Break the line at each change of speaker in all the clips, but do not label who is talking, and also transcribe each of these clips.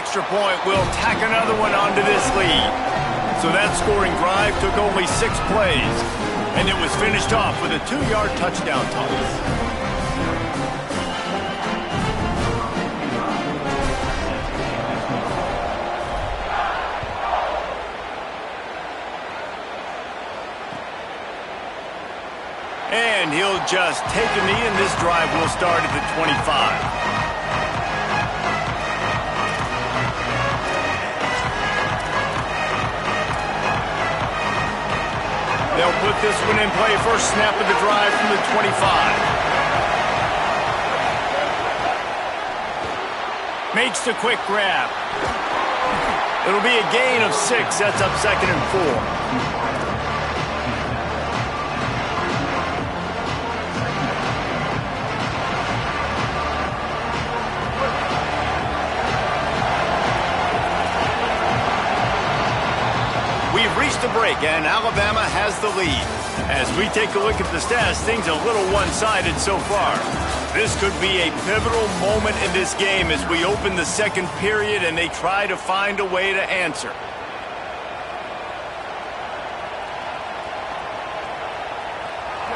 extra point will tack another one onto this lead. So that scoring drive took only 6 plays, and it was finished off with a 2-yard touchdown toss. And he'll just take a knee, and this drive will start at the 25. They'll put this one in play. First snap of the drive from the 25. Makes the quick grab. It'll be a gain of 6. That's up 2nd and 4. We've reached the break, and Alabama has the lead. As we take a look at the stats, things a little one-sided so far. This could be a pivotal moment in this game as we open the second period and they try to find a way to answer.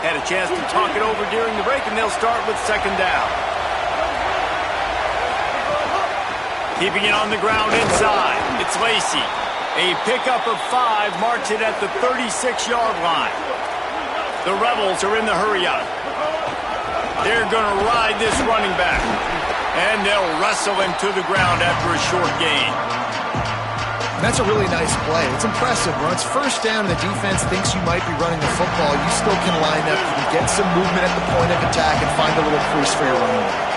Had a chance to talk it over during the break, and they'll start with 2nd down. Keeping it on the ground inside, it's Lacey. A pickup of 5 marks it at the 36-yard line. The Rebels are in the hurry-up. They're going to ride this running back. And they'll wrestle him to the ground after a short gain.
That's a really nice play. It's impressive. When it's 1st down and the defense thinks you might be running the football, you still can line up. You can get some movement at the point of attack and find a little crease for your running back.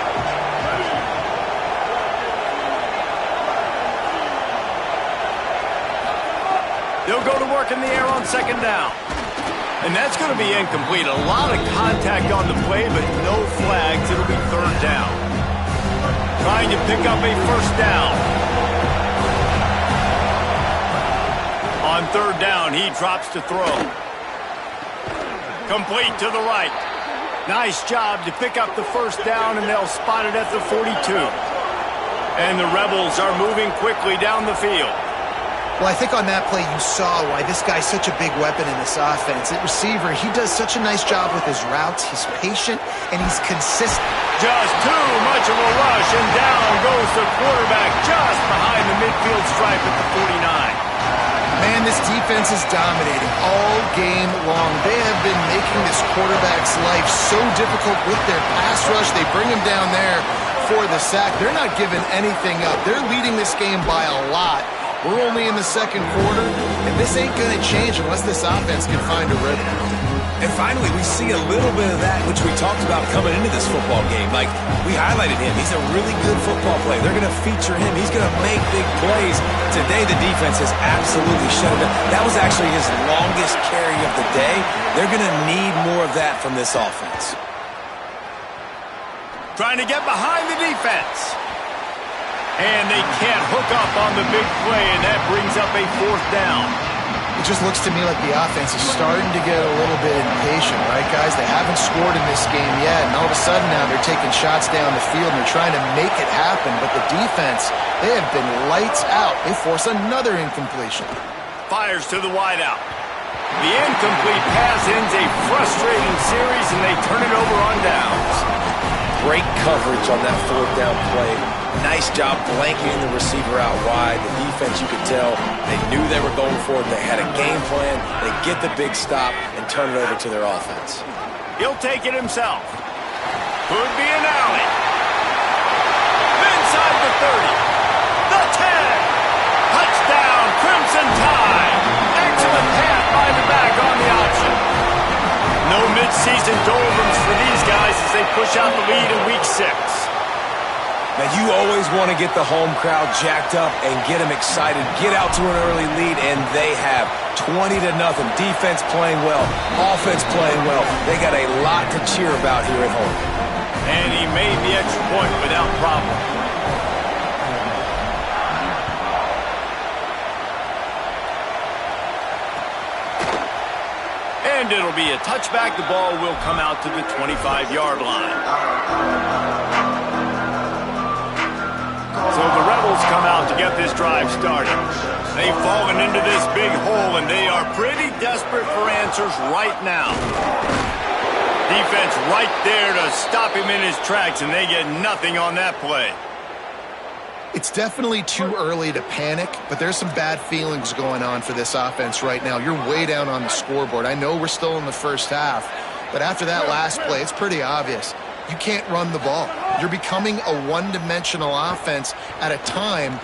They'll go to work in the air on 2nd down. And that's going to be incomplete. A lot of contact on the play, but no flags. It'll be 3rd down. Trying to pick up a 1st down. On 3rd down, he drops to throw. Complete to the right. Nice job to pick up the 1st down, and they'll spot it at the 42. And the Rebels are moving quickly down the field.
Well, I think on that play you saw why this guy's such a big weapon in this offense. At receiver, he does such a nice job with his routes. He's patient, and he's consistent.
Just too much of a rush, and down goes the quarterback just behind the midfield stripe at the 49.
Man, this defense is dominating all game long. They have been making this quarterback's life so difficult with their pass rush. They bring him down there for the sack. They're not giving anything up. They're leading this game by a lot. We're only in the 2nd quarter, and this ain't going to change unless this offense can find a rhythm.
And finally, we see a little bit of that, which we talked about coming into this football game. Like, we highlighted him. He's a really good football player. They're going to feature him. He's going to make big plays. Today, the defense has absolutely shut him down. That was actually his longest carry of the day. They're going to need more of that from this offense.
Trying to get behind the defense. And they can't hook up on the big play, and that brings up a 4th down.
It just looks to me like the offense is starting to get a little bit impatient, right, guys? They haven't scored in this game yet, and all of a sudden now they're taking shots down the field, and they're trying to make it happen. But the defense, they have been lights out. They force another incompletion.
Fires to the wideout. The incomplete pass ends a frustrating series, and they turn it over on downs.
Great coverage on that 4th down play. Nice job blanketing the receiver out wide. The defense, you could tell, they knew they were going for it. They had a game plan. They get the big stop and turn it over to their offense.
He'll take it himself. Could be an alley. Inside the 30. The 10. Touchdown, Crimson Tide. Excellent pass by the back on the option. No midseason doldrums for these guys as they push out the lead in Week 6.
Now, you always want to get the home crowd jacked up and get them excited, get out to an early lead, and they have 20-0. Defense playing well, offense playing well. They got a lot to cheer about here at home.
And he made the extra point without problem. And it'll be a touchback. The ball will come out to the 25-yard line. So the Rebels come out to get drive started. They've fallen into this big hole, and they are pretty desperate for answers right now. Defense right there to stop him in his tracks, and they get nothing on that play.
It's definitely too early to panic, but there's some bad feelings going on for this offense right now. You're way down on the scoreboard. I know we're still in the first half, but after that last play, it's pretty obvious. You can't run the ball. You're becoming a one-dimensional offense at a time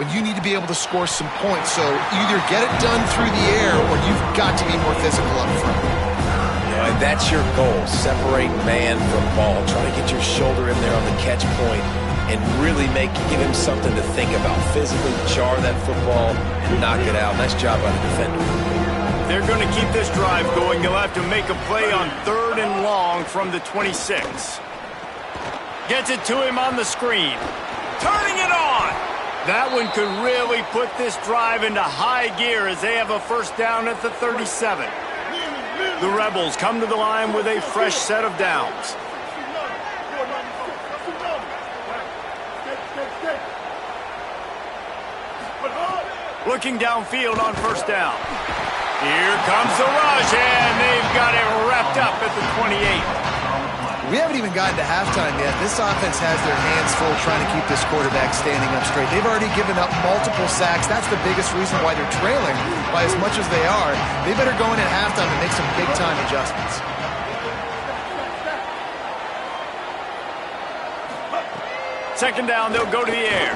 when you need to be able to score some points. So either get it done through the air or you've got to be more physical up front.
Yeah, and that's your goal. Separate man from ball. Try to get your shoulder in there on the catch point and really give him something to think about. Physically jar that football and knock it out. Nice job by the defender.
They're going to keep this drive going. They'll have to make a play on 3rd and long from the 26. Gets it to him on the screen. Turning it on. That one could really put this drive into high gear as they have a first down at the 37. The Rebels come to the line with a fresh set of downs. Looking downfield on first down. Here comes the rush, and they've got it wrapped up at the 28.
We haven't even gotten to halftime yet. This offense has their hands full trying to keep this quarterback standing up straight. They've already given up multiple sacks. That's the biggest reason why they're trailing by as much as they are. They better go in at halftime and make some big-time adjustments.
Second down, they'll go to the air.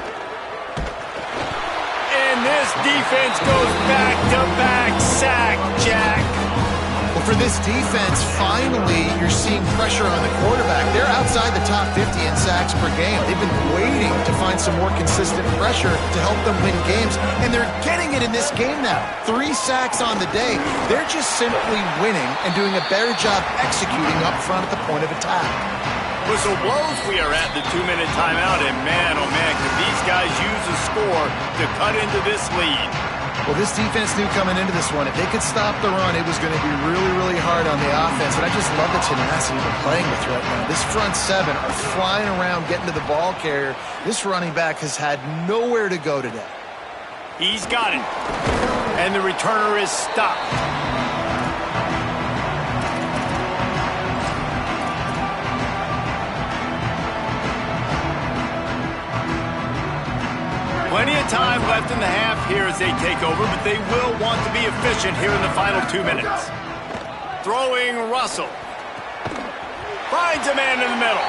And this defense goes back-to-back sack, Jack.
Well, for this defense, finally, you're seeing pressure on the quarterback. They're outside the top 50 in sacks per game. They've been waiting to find some more consistent pressure to help them win games, and they're getting it in this game now. 3 sacks on the day. They're just simply winning and doing a better job executing up front at the point of attack.
Whistle blows. We are at the 2-minute timeout, and man, oh man, could these guys use a score to cut into this lead.
Well, this defense knew coming into this one, if they could stop the run, it was going to be really, really hard on the offense. And I just love the tenacity they're playing with right now. This front 7 are flying around, getting to the ball carrier. This running back has had nowhere to go today.
He's got it. And the returner is stopped. Plenty of time left in the half here as they take over, but they will want to be efficient here in the final 2 minutes. Throwing Russell. Finds a man in the middle.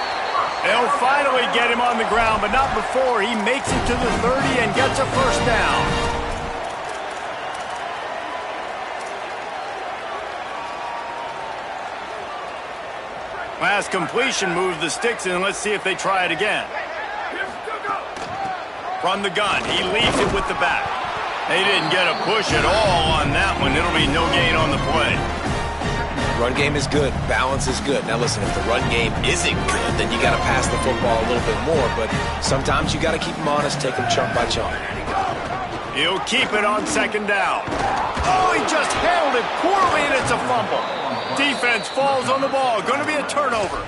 They'll finally get him on the ground, but not before he makes it to the 30 and gets a first down. Last completion moves the sticks in. Let's see if they try it again. From the gun, he leaves it with the back. They didn't get a push at all on that one. It'll be no gain on the play.
Run game is good. Balance is good. Now listen, if the run game isn't good, then you got to pass the football a little bit more. But sometimes you got to keep them honest, take them chunk by chunk.
He'll keep it on second down. Oh, he just handled it poorly, and it's a fumble. Defense falls on the ball. Going to be a turnover.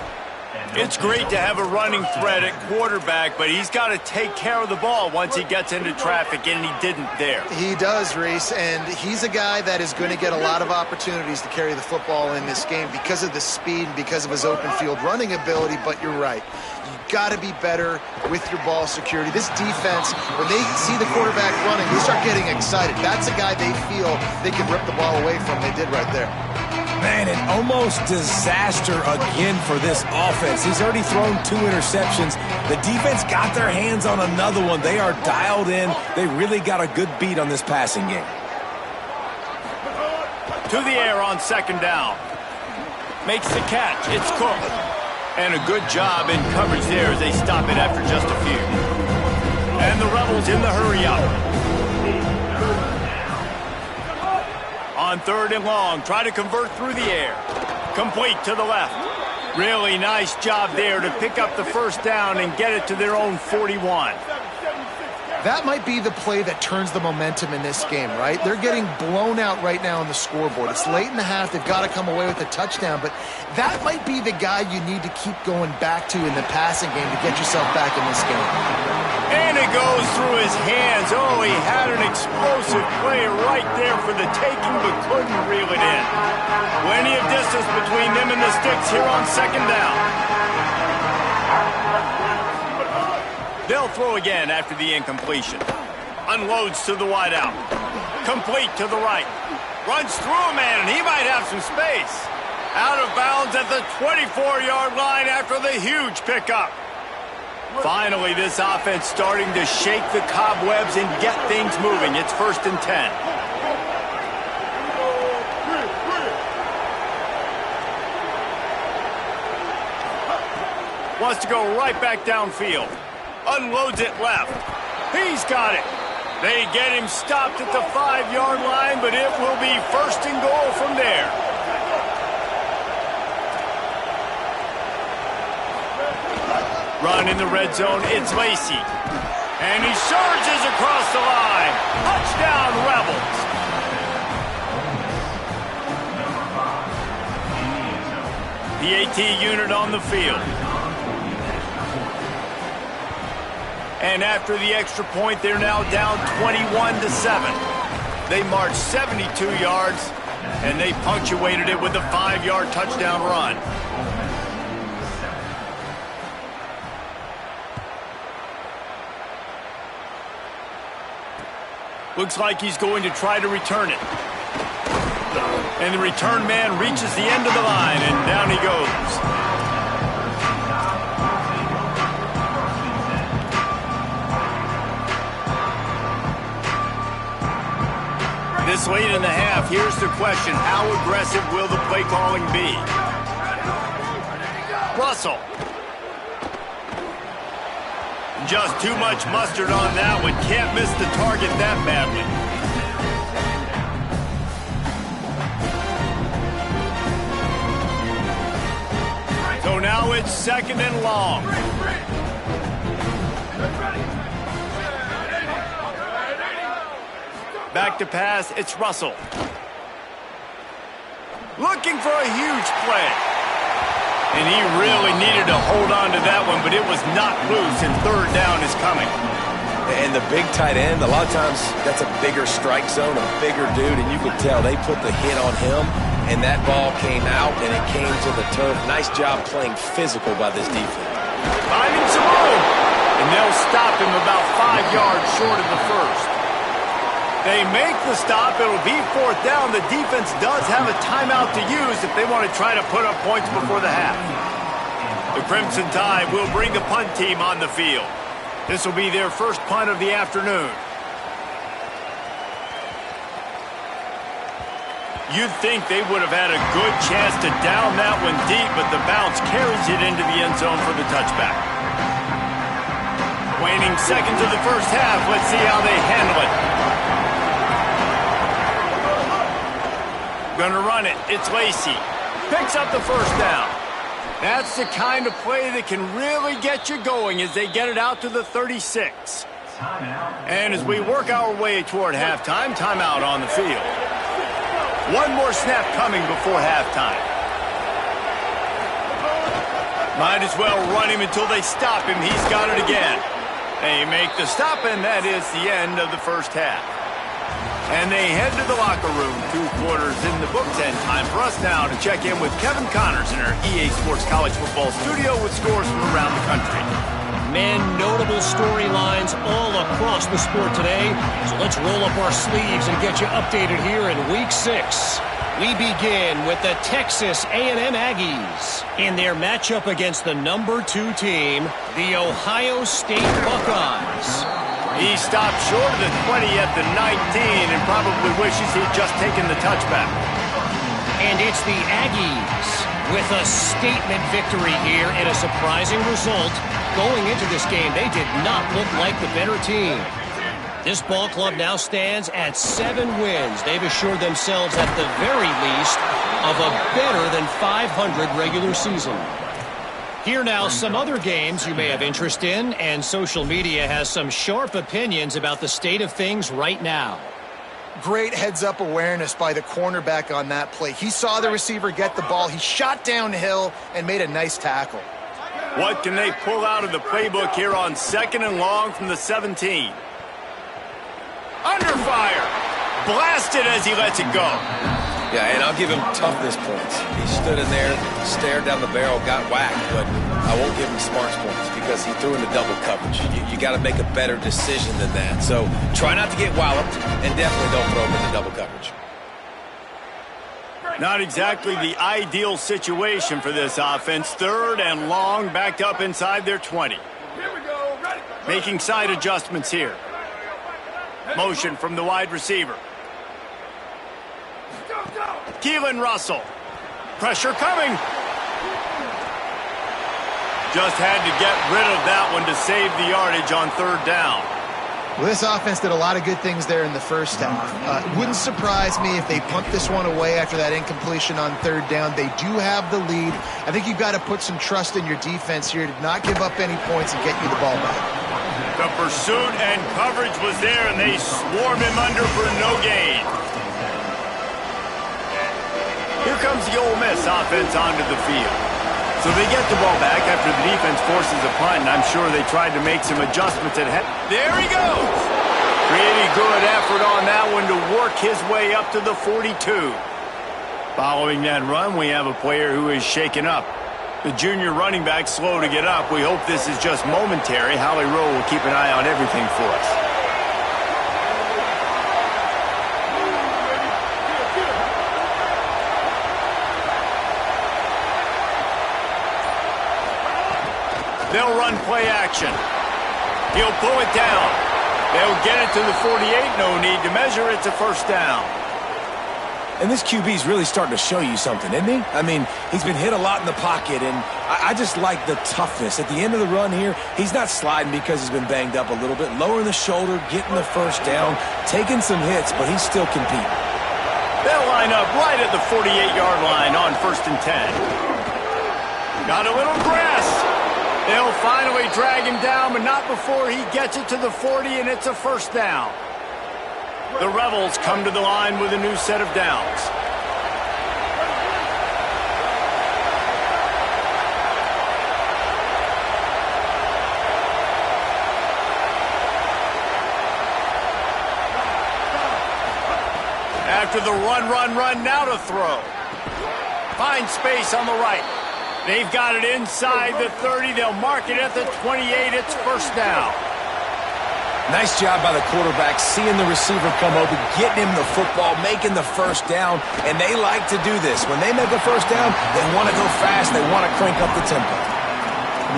It's great to have a running threat at quarterback, but he's got to take care of the ball once he gets into traffic, and he didn't there.
He does, Reese, and he's a guy that is going to get a lot of opportunities to carry the football in this game because of the speed and because of his open field running ability, but you're right. You've got to be better with your ball security. This defense, when they see the quarterback running, they start getting excited. That's a guy they feel they can rip the ball away from. They did right there.
Man, an almost disaster again for this offense. He's already thrown 2 interceptions. The defense got their hands on another one. They are dialed in. They really got a good beat on this passing game.
To the air on second down. Makes the catch. It's Cook. And a good job in coverage there as they stop it after just a few. And the Rebels in the hurry-up. On third and long, try to convert through the air. Complete to the left. Really nice job there to pick up the first down and get it to their own 41.
That might be the play that turns the momentum in this game, right? They're getting blown out right now on the scoreboard. It's late in the half. They've got to come away with a touchdown, but that might be the guy you need to keep going back to in the passing game to get yourself back in this game.
And it goes through his hands. Oh, he had an explosive play right there for the taking, but couldn't reel it in. Plenty of distance between them and the sticks here on second down. They'll throw again after the incompletion. Unloads to the wideout. Complete to the right. Runs through a man, and he might have some space. Out of bounds at the 24-yard line after the huge pickup. Finally, this offense starting to shake the cobwebs and get things moving. It's 1st and 10. Wants to go right back downfield. Unloads it left. He's got it. They get him stopped at the 5-yard line, but it will be 1st and goal from there. Run in the red zone, it's Lacey. And he surges across the line. Touchdown, Rebels. PAT unit on the field. And after the extra point, they're now down 21-7. They marched 72 yards, and they punctuated it with a 5-yard touchdown run. Looks like he's going to try to return it. And the return man reaches the end of the line, and down he goes. This late in the half, here's the question. How aggressive will the play calling be? Russell. Just too much mustard on that one. Can't miss the target that badly. So now it's 2nd and long. Back to pass, it's Russell. Looking for a huge play. And he really needed to hold on to that one, but it was not loose, and 3rd down is coming.
And the big tight end, a lot of times that's a bigger strike zone, a bigger dude, and you could tell they put the hit on him, and that ball came out, and it came to the turf. Nice job playing physical by this defense.
Finding some room, and they'll stop him about 5 yards short of the 1st. They make the stop. It'll be 4th down. The defense does have a timeout to use if they want to try to put up points before the half. The Crimson Tide will bring the punt team on the field. This will be their first punt of the afternoon. You'd think they would have had a good chance to down that one deep, but the bounce carries it into the end zone for the touchback. Waning seconds of the first half. Let's see how they handle it. Gonna run it. It's Lacey. Picks up the 1st down. That's the kind of play that can really get you going as they get it out to the 36. And as we work our way toward halftime, timeout on the field. One more snap coming before halftime. Might as well run him until they stop him. He's got it again. They make the stop, and that is the end of the first half. And they head to the locker room. 2 quarters in the books, and time for us now to check in with Kevin Connors in our EA Sports College Football studio with scores from around the country.
Man, notable storylines all across the sport today. So let's roll up our sleeves and get you updated here in Week 6. We begin with the Texas A&M Aggies in their matchup against the number 2 team, the Ohio State Buckeyes.
He stopped short of the 20 at the 19 and probably wishes he'd just taken the touchback.
And it's the Aggies with a statement victory here and a surprising result. Going into this game, they did not look like the better team. This ball club now stands at 7 wins. They've assured themselves at the very least of a better than 500 regular season. Here now, some other games you may have interest in, and social media has some sharp opinions about the state of things right now.
Great heads-up awareness by the cornerback on that play. He saw the receiver get the ball. He shot downhill and made a nice tackle.
What can they pull out of the playbook here on 2nd and long from the 17? Under fire. Blasted as he lets it go.
Yeah, and I'll give him toughness points. He stood in there, stared down the barrel, got whacked, but I won't give him smarts points because he threw into double coverage. You got to make a better decision than that. So try not to get walloped, and definitely don't throw him into double coverage.
Not exactly the ideal situation for this offense. 3rd and long, backed up inside their 20. Making side adjustments here. Motion from the wide receiver. Keelan Russell. Pressure coming. Just had to get rid of that one to save the yardage on 3rd down.
Well, this offense did a lot of good things there in the first half. It wouldn't surprise me if they punt this one away after that incompletion on 3rd down. They do have the lead. I think you've got to put some trust in your defense here to not give up any points and get you the ball back.
The pursuit and coverage was there, and they swarm him under for no gain. Here comes the Ole Miss offense onto the field. So they get the ball back after the defense forces a punt, and I'm sure they tried to make some adjustments at head. There he goes! Pretty good effort on that one to work his way up to the 42. Following that run, we have a player who is shaken up. The junior running back slow to get up. We hope this is just momentary. Howie Rowe will keep an eye on everything for us. They'll run play action. He'll pull it down. They'll get it to the 48. No need to measure. It's a 1st down.
And this QB's really starting to show you something, isn't he? I mean, he's been hit a lot in the pocket, and I just like the toughness. At the end of the run here, he's not sliding because he's been banged up a little bit. Lowering the shoulder, getting the 1st down, taking some hits, but he's still competing.
They'll line up right at the 48-yard line on 1st and 10. Got a little grass. They'll finally drag him down, but not before he gets it to the 40, and it's a 1st down. The Rebels come to the line with a new set of downs. After the run, now to throw. Find space on the right. They've got it inside the 30. They'll mark it at the 28. It's 1st down.
Nice job by the quarterback, seeing the receiver come open, getting him the football, making the 1st down, and they like to do this. When they make a 1st down, they want to go fast. They want to crank up the tempo.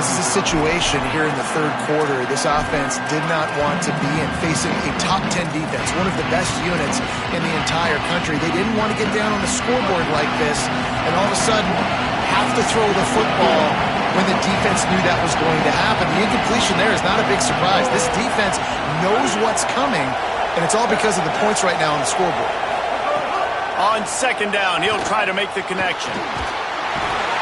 This is a situation here in the 3rd quarter this offense did not want to be in, facing a top 10 defense, one of the best units in the entire country. They didn't want to get down on the scoreboard like this and all of a sudden have to throw the football when the defense knew that was going to happen. The incompletion there is not a big surprise. This defense knows what's coming, and it's all because of the points right now on the scoreboard.
On 2nd down, he'll try to make the connection.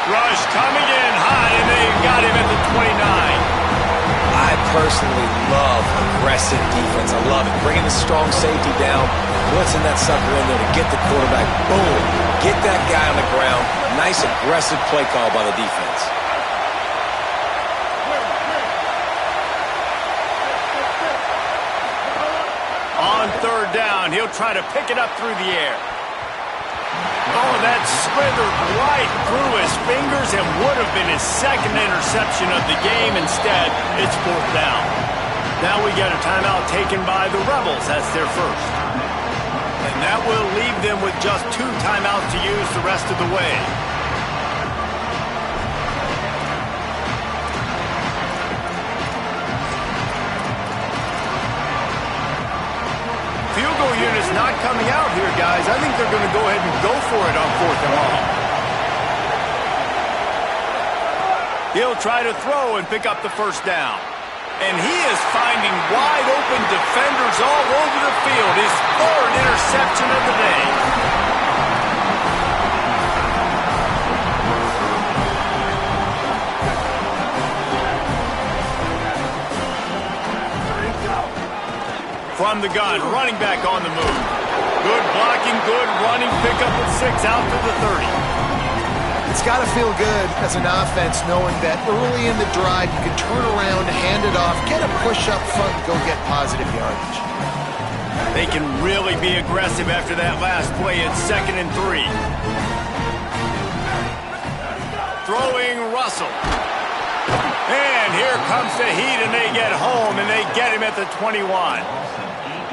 Rush coming in high, and they've got him at the 29.
I personally love aggressive defense. I love it. Bringing the strong safety down, blitzing that sucker in there to get the quarterback. Boom. Get that guy on the ground. Nice aggressive play call by the defense.
On 3rd down, he'll try to pick it up through the air. Oh, that slithered right through his fingers and would have been his 2nd interception of the game. Instead, it's 4th down. Now we get a timeout taken by the Rebels. That's their 1st. And that will leave them with just 2 timeouts to use the rest of the way. Field goal unit's not coming out here, guys. I think they're going to go ahead and go for it on 4th and long. He'll try to throw and pick up the 1st down. And he is finding wide open defenders all over the field. His 3rd interception of the day. From the gun, running back on the move. Good blocking, good running, pick up at 6 out to the 30.
It's got to feel good as an offense knowing that early in the drive you can turn around, hand it off, get a push up front, and go get positive yardage.
They can really be aggressive after that last play at 2nd and 3. Throwing Russell. And here comes the heat, and they get home, and they get him at the 21.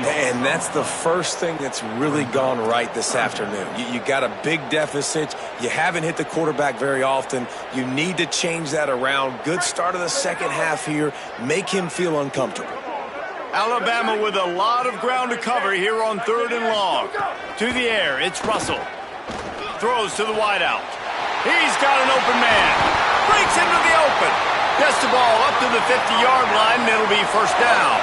And that's the first thing that's really gone right this afternoon. You got a big deficit. You haven't hit the quarterback very often. You need to change that around. Good start of the second half here. Make him feel uncomfortable.
Alabama with a lot of ground to cover here on 3rd and long. To the air, it's Russell. Throws to the wideout. He's got an open man. Breaks into the open. Gets the ball up to the 50-yard line, and it'll be first down.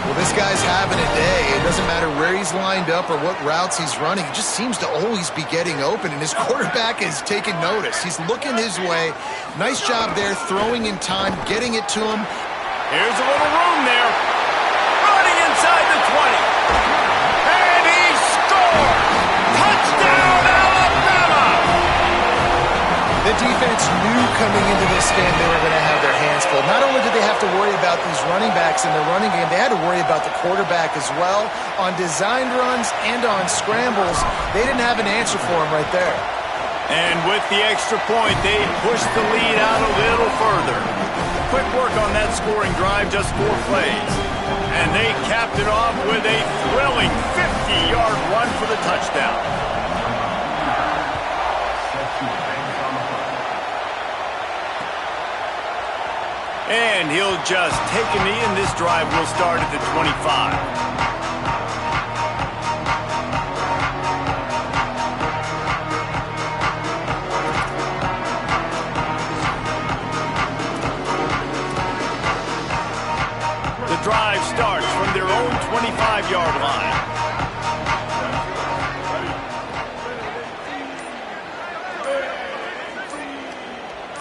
Well, this guy's having a day. It doesn't matter where he's lined up or what routes he's running. He just seems to always be getting open, and his quarterback is taking notice. He's looking his way. Nice job there, throwing in time, getting it to him.
Here's a little room there. Running inside the 20. And he scores! Touchdown, Alabama!
The defense knew coming into this game they were going to have their hands full. Not only did they have to worry about these running backs in the running game, they had to worry about the quarterback as well. On designed runs and on scrambles, they didn't have an answer for him right there.
And with the extra point, they pushed the lead out a little further. Quick work on that scoring drive, just 4 plays. And they capped it off with a thrilling 50-yard run for the touchdown. And he'll just take a knee, and this drive will start at the 25. Drive starts from their own 25-yard line.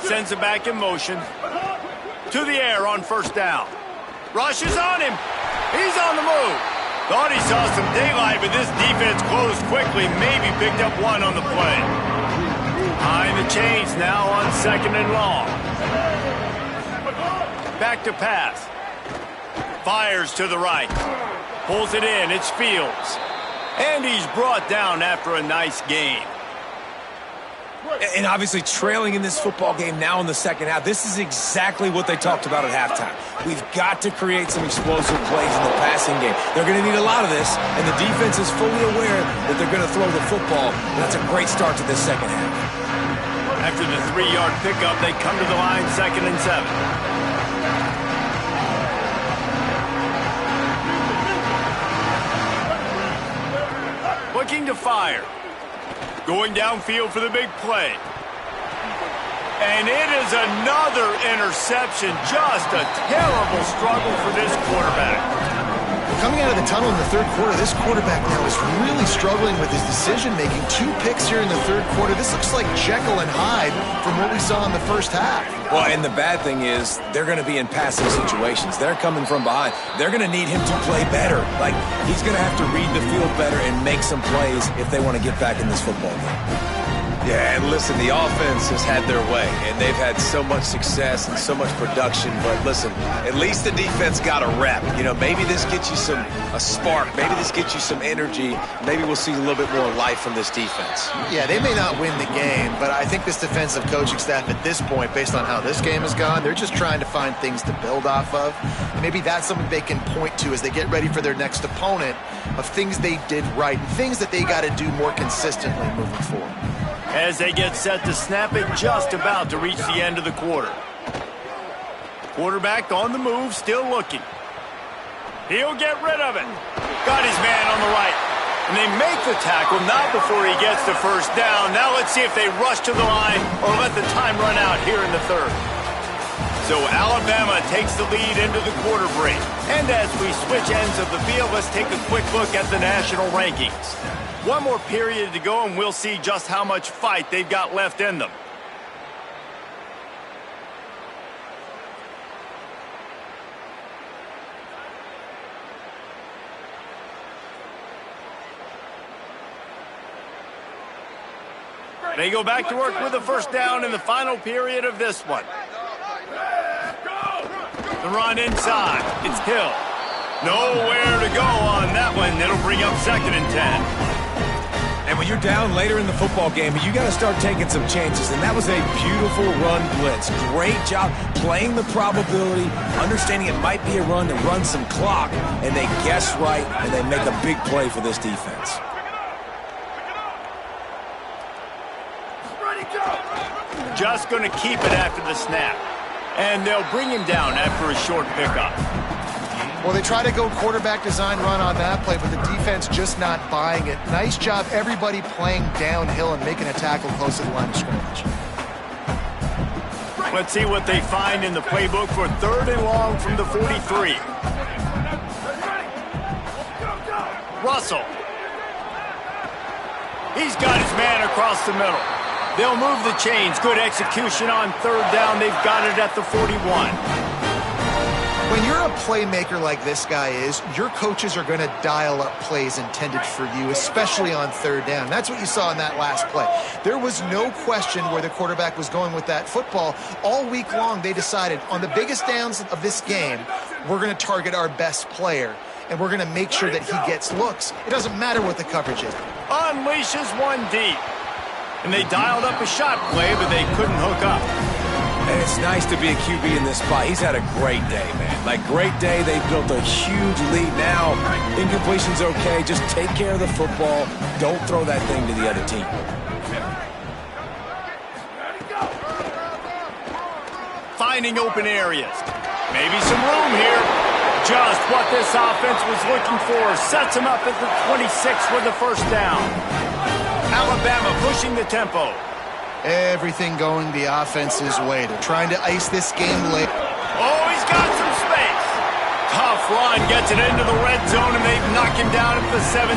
Sends it back in motion. To the air on first down. Rushes on him. He's on the move. Thought he saw some daylight, but this defense closed quickly. Maybe picked up one on the play. Behind the chains now on 2nd and long. Back to pass. Fires to the right. Pulls it in. It's Fields. And he's brought down after a nice game.
And obviously trailing in this football game now in the second half. This is exactly what they talked about at halftime. We've got to create some explosive plays in the passing game. They're going to need a lot of this, and the defense is fully aware that they're going to throw the football. And that's a great start to this second half.
After the 3-yard pickup, they come to the line 2nd and 7. Looking to fire. Going downfield for the big play. And it is another interception. Just a terrible struggle for this quarterback.
Coming out of the tunnel in the 3rd quarter, this quarterback now is really struggling with his decision-making. 2 picks here in the 3rd quarter. This looks like Jekyll and Hyde from what we saw in the first half.
Well, and the bad thing is they're going to be in passing situations. They're coming from behind. They're going to need him to play better. Like, he's going to have to read the field better and make some plays if they want to get back in this football game. Yeah, and listen, the offense has had their way, and they've had so much success and so much production. But listen, at least the defense got a rep. You know, maybe this gets you a spark. Maybe this gets you some energy. Maybe we'll see a little bit more life from this defense.
Yeah, they may not win the game, but I think this defensive coaching staff at this point, based on how this game has gone, they're just trying to find things to build off of. And maybe that's something they can point to as they get ready for their next opponent of things they did right and things that they got to do more consistently moving forward.
As they get set to snap it, just about to reach the end of the quarter. Quarterback on the move, still looking. He'll get rid of it. Got his man on the right. And they make the tackle, not before he gets the first down. Now let's see if they rush to the line or let the time run out here in the 3rd. So Alabama takes the lead into the quarter break. And as we switch ends of the field, let's take a quick look at the national rankings. One more period to go, and we'll see just how much fight they've got left in them. They go back to work with a first down in the final period of this one. The run inside. It's Hill. Nowhere to go on that one. It'll bring up 2nd and 10.
And when you're down later in the football game, you got to start taking some chances. And that was a beautiful run blitz. Great job playing the probability, understanding it might be a run to run some clock. And they guess right, and they make a big play for this defense.
Just going to keep it after the snap. And they'll bring him down after a short pickup.
Well, they try to go quarterback design run on that play, but the defense just not buying it. Nice job, everybody playing downhill and making a tackle close to the line of scrimmage.
Let's see what they find in the playbook for 3rd and long from the 43. Russell. He's got his man across the middle. They'll move the chains. Good execution on 3rd down. They've got it at the 41.
When you're a playmaker like this guy is, your coaches are going to dial up plays intended for you, especially on 3rd down. That's what you saw in that last play. There was no question where the quarterback was going with that football. All week long, they decided on the biggest downs of this game, we're going to target our best player, and we're going to make sure that he gets looks. It doesn't matter what the coverage is.
Unleashes one deep. And they dialed up a shot play, but they couldn't hook up.
And it's nice to be a QB in this spot. He's had a great day, man. Like, great day. They've built a huge lead now. Incompletion's okay. Just take care of the football. Don't throw that thing to the other team.
Finding open areas. Maybe some room here. Just what this offense was looking for. Sets him up at the 26 with the first down. Alabama pushing the tempo.
Everything going the offense's way. They're trying to ice this game late.
Oh, he's got some space. Tough run gets it into the red zone, and they've knocked him down at the 17.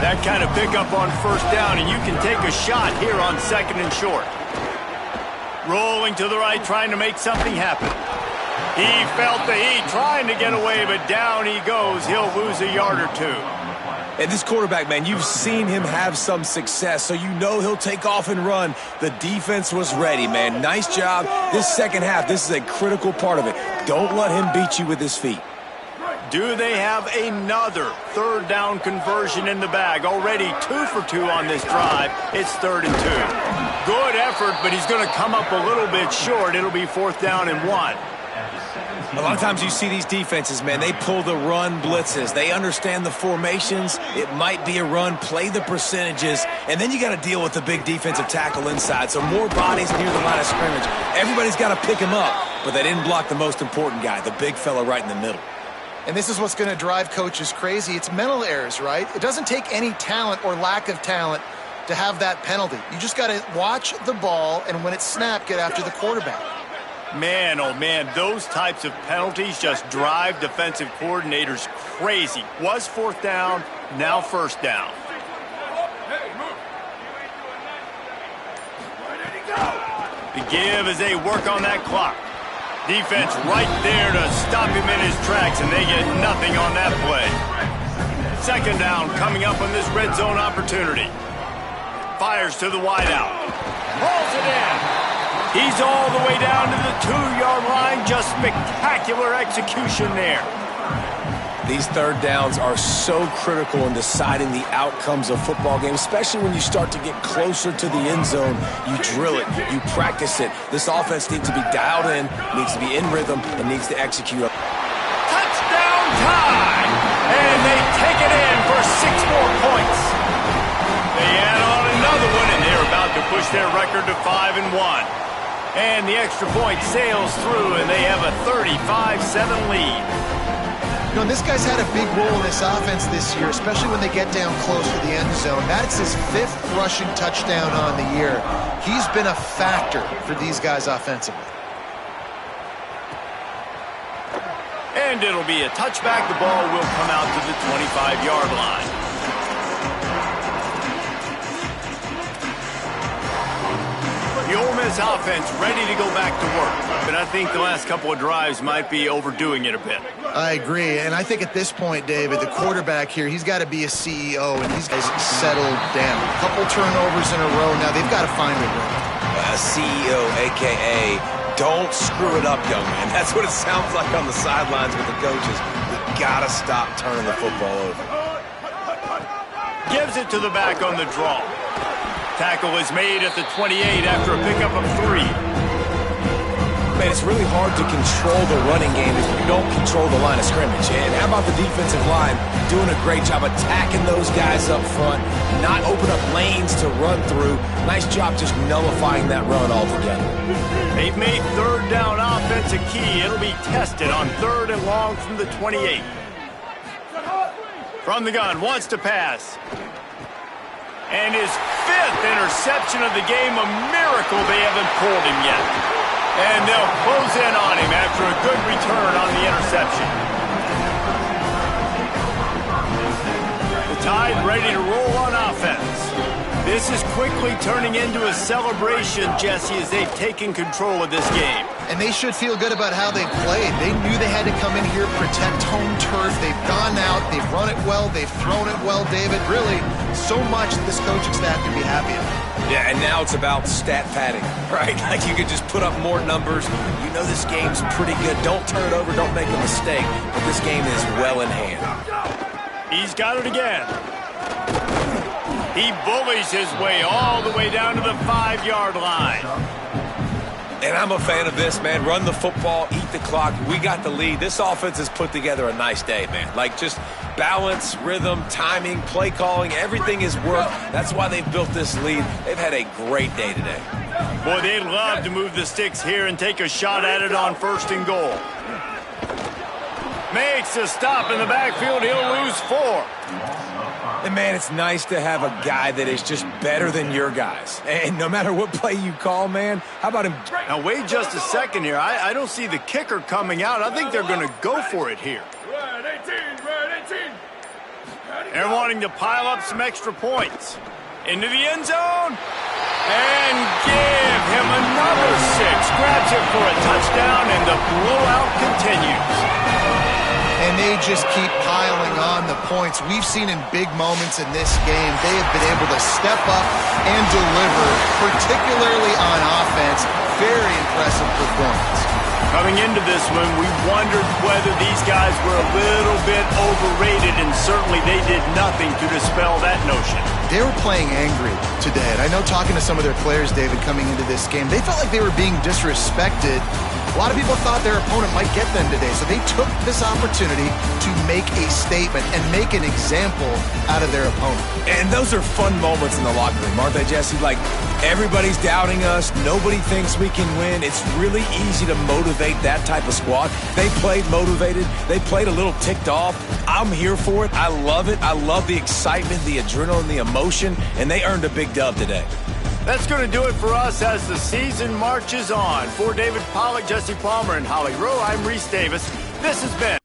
That kind of pickup on first down, and you can take a shot here on 2nd and short. Rolling to the right, trying to make something happen. He felt the heat, trying to get away, but down he goes. He'll lose a yard or two.
And this quarterback, man, you've seen him have some success, so you know he'll take off and run. The defense was ready, man. Nice job. This second half, this is a critical part of it. Don't let him beat you with his feet.
Do they have another 3rd down conversion in the bag? Already 2 for 2 on this drive. It's 3rd and 2. Good effort, but he's going to come up a little bit short. It'll be 4th down and 1.
A lot of times you see these defenses, man, they pull the run blitzes. They understand the formations. It might be a run, play the percentages, and then you got to deal with the big defensive tackle inside. So more bodies near the line of scrimmage. Everybody's got to pick him up, but they didn't block the most important guy, the big fella right in the middle.
And this is what's going to drive coaches crazy. It's mental errors, right? It doesn't take any talent or lack of talent to have that penalty. You just got to watch the ball, and when it's snapped, get after the quarterback.
Man, oh man, those types of penalties just drive defensive coordinators crazy. Was 4th down, now 1st down. The give as they work on that clock. Defense right there to stop him in his tracks, and they get nothing on that play. 2nd down coming up on this red zone opportunity. Fires to the wideout. Rolls it in. He's all the way down to the 2-yard line. Just spectacular execution there.
These 3rd downs are so critical in deciding the outcomes of football games, especially when you start to get closer to the end zone. You drill it, you practice it. This offense needs to be dialed in, needs to be in rhythm, and needs to execute.
Touchdown time! And they take it in for 6 more points. They add on another one, and they're about to push their record to 5-1. And the extra point sails through, and they have a 35-7 lead.
You know, this guy's had a big role in this offense this year, especially when they get down close to the end zone. That's his 5th rushing touchdown on the year. He's been a factor for these guys offensively.
And it'll be a touchback. The ball will come out to the 25-yard line. The Ole Miss offense ready to go back to work. But I think the last couple of drives might be overdoing it a bit.
I agree, and I think at this point, David, the quarterback here, he's got to be a CEO, and he's settled down. A couple turnovers in a row. Now they've got to find a rhythm.
A CEO, a.k.a. don't screw it up, young man. That's what it sounds like on the sidelines with the coaches. We got to stop turning the football over.
Gives it to the back on the draw. Tackle is made at the 28 after a pickup of 3.
Man, it's really hard to control the running game if you don't control the line of scrimmage. And how about the defensive line doing a great job attacking those guys up front, not open up lanes to run through. Nice job just nullifying that run altogether.
They've made third down offense a key. It'll be tested on 3rd and long from the 28. From the gun, wants to pass. And his 5th interception of the game, a miracle they haven't pulled him yet. And they'll close in on him after a good return on the interception. The Tide ready to roll on offense. This is quickly turning into a celebration, Jesse, as they've taken control of this game.
And they should feel good about how they've played. They knew they had to come in here, protect home turf. They've gone out, they've run it well, they've thrown it well, David. Really, so much that this coaching staff can be happy about.
Yeah, and now it's about stat padding, right? Like you could just put up more numbers. You know this game's pretty good. Don't turn it over, don't make a mistake. But this game is well in hand.
He's got it again. He bullies his way all the way down to the 5-yard line.
And I'm a fan of this, man. Run the football, eat the clock. We got the lead. This offense has put together a nice day, man. Like just balance, rhythm, timing, play calling, everything is worked. That's why they've built this lead. They've had a great day today.
Boy, they'd love to move the sticks here and take a shot at it on 1st and goal. Makes a stop in the backfield. He'll lose 4.
And, man, it's nice to have a guy that is just better than your guys. And no matter what play you call, man, how about him?
Now, wait just a second here. I don't see the kicker coming out. I think they're going to go for it here. They're wanting to pile up some extra points. Into the end zone. And give him another 6. Grabs it for a touchdown, and the blowout continues.
And they just keep piling on the points. We've seen in big moments in this game, they have been able to step up and deliver, particularly on offense. Very impressive performance.
Coming into this one, we wondered whether these guys were a little bit overrated, and certainly they did nothing to dispel that notion.
They were playing angry today, and I know talking to some of their players, David, coming into this game, they felt like they were being disrespected. A lot of people thought their opponent might get them today, so they took this opportunity to make a statement and make an example out of their opponent.
And those are fun moments in the locker room, aren't they, Jesse? Like, everybody's doubting us. Nobody thinks we can win. It's really easy to motivate that type of squad. They played motivated. They played a little ticked off. I'm here for it. I love it. I love the excitement, the adrenaline, the emotion, and they earned a big dub today.
That's going to do it for us as the season marches on. For David Pollack, Jesse Palmer, and Holly Rowe, I'm Reese Davis. This has been